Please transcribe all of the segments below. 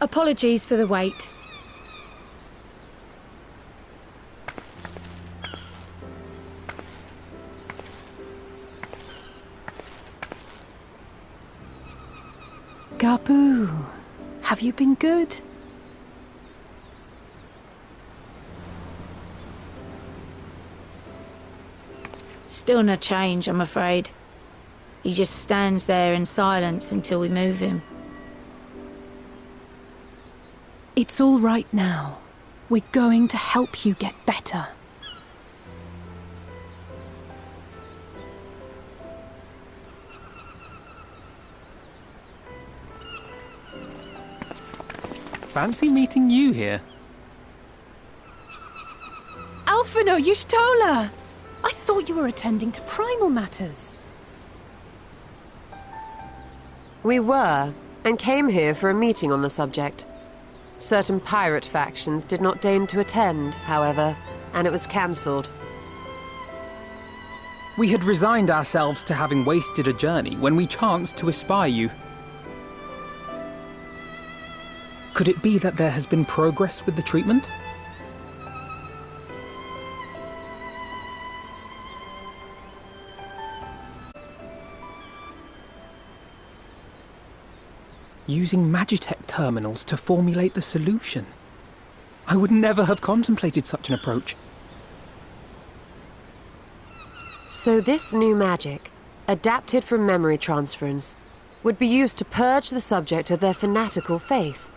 Apologies for the wait. Gabu, have you been good? Still no change, I'm afraid. He just stands there in silence until we move him. It's all right now. We're going to help you get better. Fancy meeting you here. Alphino Yushtola! I thought you were attending to primal matters. We were, and came here for a meeting on the subject. Certain pirate factions did not deign to attend, however, and it was cancelled. We had resigned ourselves to having wasted a journey when we chanced to espy you. Could it be that there has been progress with the treatment? Using Magitech terminals to formulate the solution. I would never have contemplated such an approach. So this new magic, adapted from memory transference, would be used to purge the subject of their fanatical faith,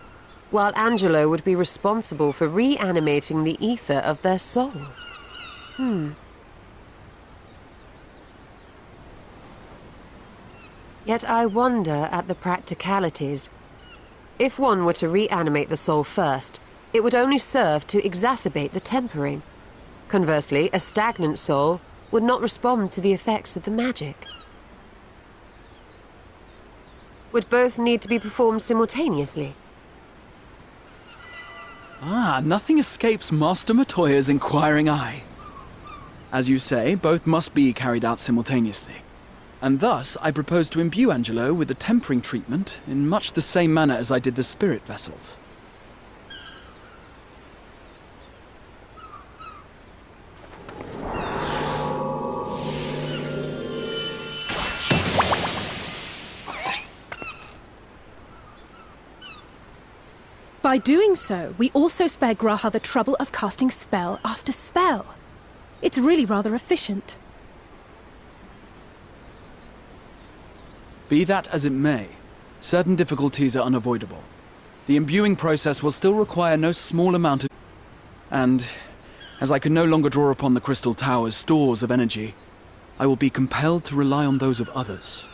while Angelo would be responsible for reanimating the ether of their soul. Yet I wonder at the practicalities. If one were to reanimate the soul first, it would only serve to exacerbate the tempering. Conversely, a stagnant soul would not respond to the effects of the magic. Would both need to be performed simultaneously? Nothing escapes Master Matoya's inquiring eye. As you say, both must be carried out simultaneously. And thus, I propose to imbue Angelo with the tempering treatment in much the same manner as I did the spirit vessels. By doing so, we also spare Graha the trouble of casting spell after spell. It's really rather efficient. Be that as it may, certain difficulties are unavoidable. The imbuing process will still require no small amount of... And, as I can no longer draw upon the Crystal Tower's stores of energy, I will be compelled to rely on those of others.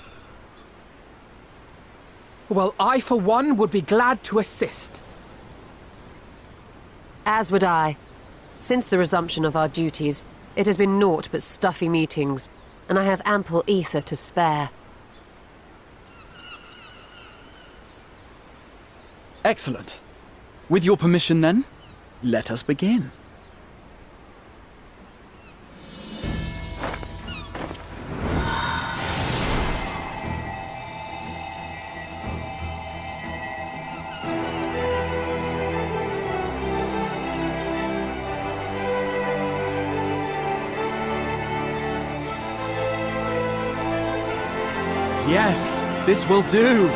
Well, I for one would be glad to assist. As would I. Since the resumption of our duties, it has been naught but stuffy meetings, and I have ample ether to spare. Excellent. With your permission then, let us begin. Yes, this will do.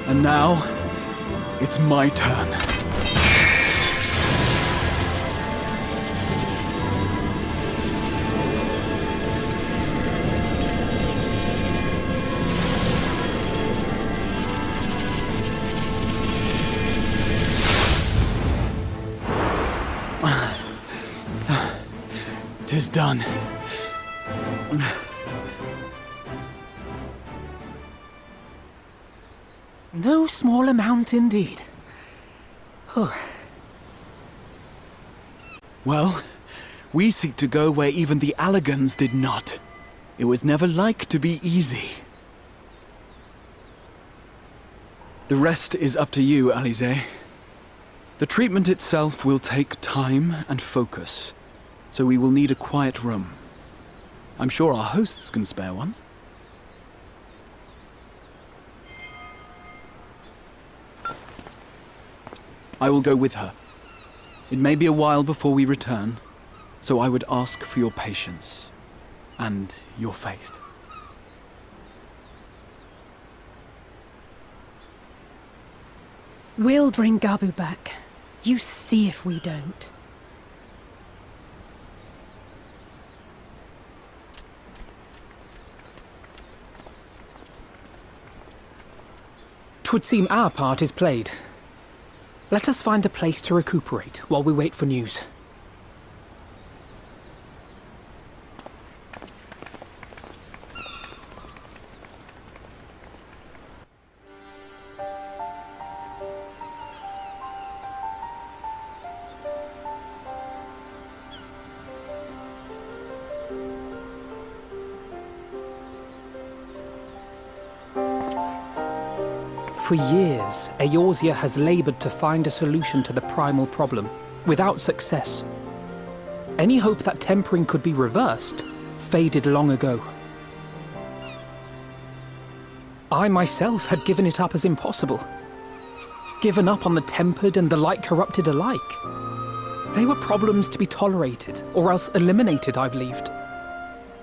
And now, it's my turn. Tis done. No small amount indeed. Oh. Well, we seek to go where even the Allegans did not. It was never like to be easy. The rest is up to you, Alize. The treatment itself will take time and focus, so we will need a quiet room. I'm sure our hosts can spare one. I will go with her. It may be a while before we return, so I would ask for your patience and your faith. We'll bring Gabu back. You see if we don't. Twould seem our part is played. Let us find a place to recuperate while we wait for news. For years, Eorzea has laboured to find a solution to the primal problem, without success. Any hope that tempering could be reversed faded long ago. I myself had given it up as impossible. Given up on the tempered and the light-corrupted alike. They were problems to be tolerated, or else eliminated, I believed.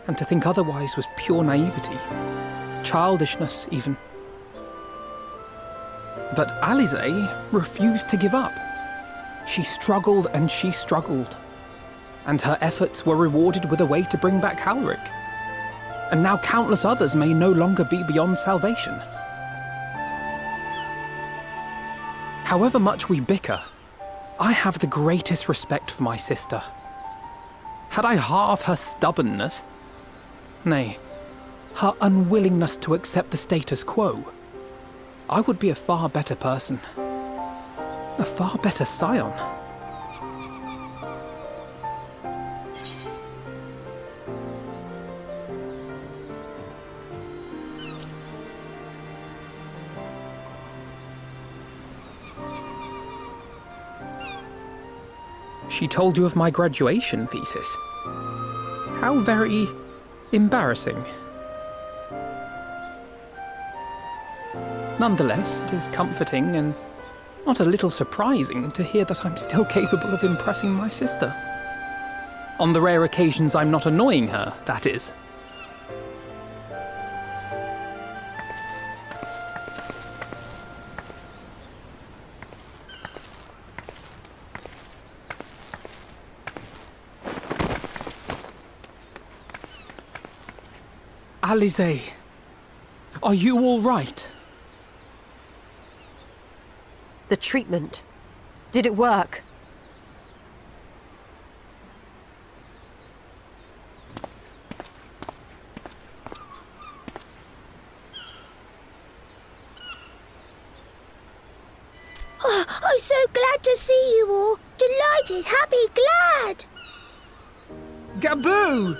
And to think otherwise was pure naivety. Childishness, even. But Alisaie refused to give up. She struggled and she struggled. And her efforts were rewarded with a way to bring back Halric. And now countless others may no longer be beyond salvation. However much we bicker, I have the greatest respect for my sister. Had I half her stubbornness, nay, her unwillingness to accept the status quo, I would be a far better person. A far better scion. She told you of my graduation thesis. How very embarrassing. Nonetheless, it is comforting and not a little surprising to hear that I'm still capable of impressing my sister. On the rare occasions I'm not annoying her, that is. Alisaie, are you all right? The treatment. Did it work? Oh, I'm so glad to see you all. Delighted, happy, glad. Gabu!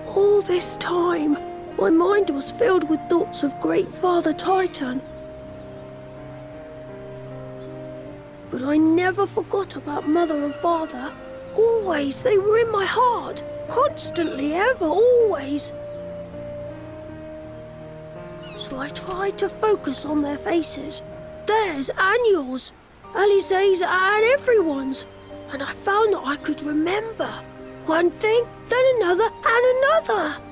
All this time, my mind was filled with thoughts of Great Father Titan. But I never forgot about Mother and Father. Always, they were in my heart. Constantly, ever, always. So I tried to focus on their faces. Theirs and yours. Alisaie's and everyone's. And I found that I could remember. One thing, then another, and another.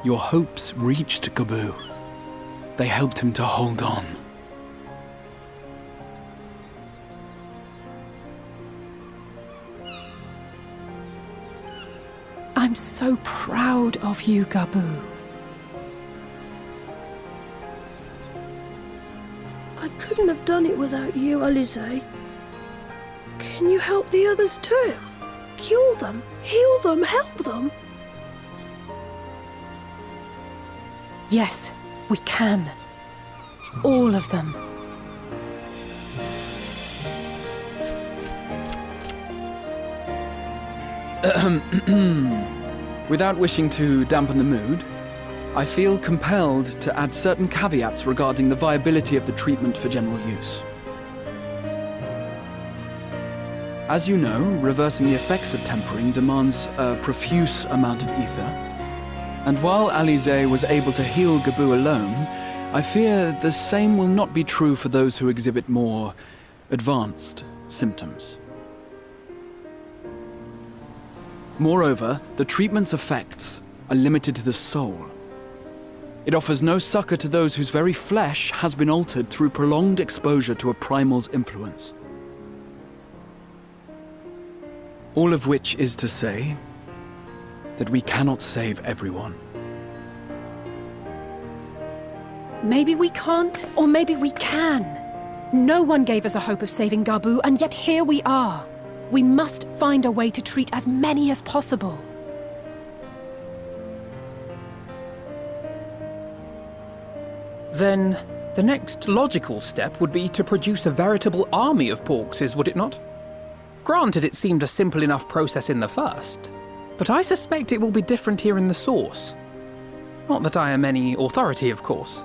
Your hopes reached Gabu. They helped him to hold on. I'm so proud of you, Gabu. I couldn't have done it without you, Alisaie. Can you help the others too? Cure them, heal them, help them? Yes, we can. All of them. Without wishing to dampen the mood, I feel compelled to add certain caveats regarding the viability of the treatment for general use. As you know, reversing the effects of tempering demands a profuse amount of ether. And while Alize was able to heal Gabu alone, I fear the same will not be true for those who exhibit more advanced symptoms. Moreover, the treatment's effects are limited to the soul. It offers no succor to those whose very flesh has been altered through prolonged exposure to a primal's influence. All of which is to say that we cannot save everyone. Maybe we can't, or maybe we can. No one gave us a hope of saving Gabu, and yet here we are. We must find a way to treat as many as possible. Then, the next logical step would be to produce a veritable army of Porkses, would it not? Granted, it seemed a simple enough process in the first, but I suspect it will be different here in the source. Not that I am any authority, of course.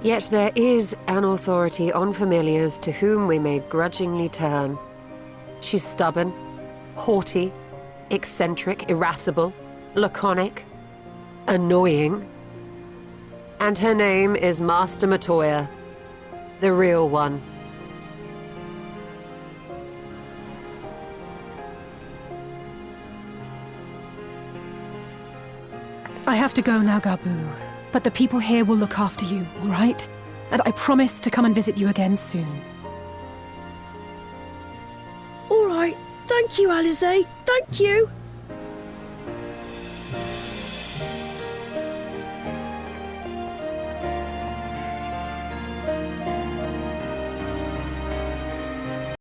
Yet there is an authority on familiars to whom we may grudgingly turn. She's stubborn, haughty, eccentric, irascible, laconic, annoying. And her name is Master Matoya, the real one. I have to go now, Gabu. But the people here will look after you, all right? And I promise to come and visit you again soon. All right. Thank you, Alize. Thank you.